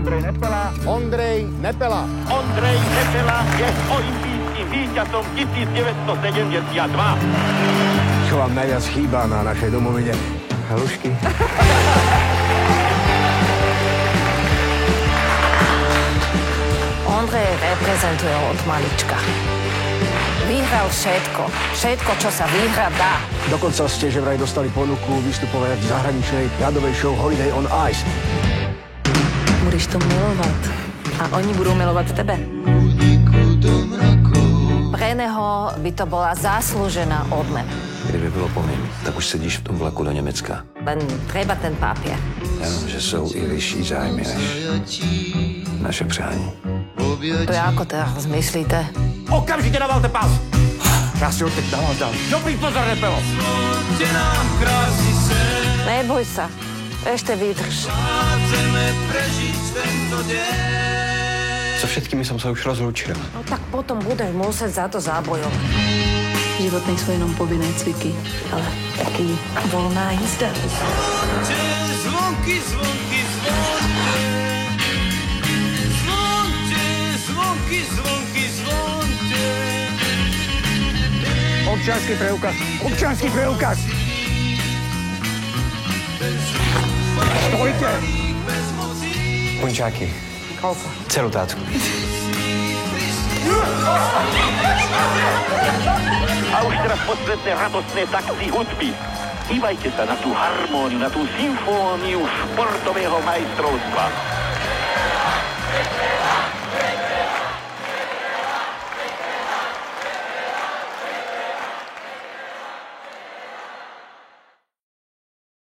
Ondrej Nepela je olympijským víťazom 1972. Čo vám najviac chýba na našej domovine? Halušky. Ondrej reprezentuje od malička. Vyhral všetko, čo sa vyhrať dá. Dokonca ste že vraj dostali ponuku vystupovať v zahraničnej ľadovej show Holiday on Ice. Budeš to milovať a oni budú milovať tebe. Pre neho by to bola zaslúžená odmena. Kdyby bylo po mým, tak už sedíš v tom vlaku do Německa. Len treba ten papier. Jenomže jsou i vyšší zájmy než naše přání. To je ako teraz myslíte? Okamžite navalte pás! Ja si ho teď navážam. Dobrý pozor, Nepelo! Neboj sa, ešte vydrž. So všetkými som sa už rozlúčil. No tak potom budeš musieť za to zabojovať. Život nejsou jenom povinné cviky, ale taky volná jízda. Zvonky, zvonky, zvonky. Zvonky, zvonky, zvonky. Občiansky preukaz! Občiansky preukaz! Stojte! Punčáky. Koľko? Celú tácku. A už teraz posvetné radostné takty hudby. Dívajte sa na tú harmóniu, na tú symfóniu športového majstrovstva.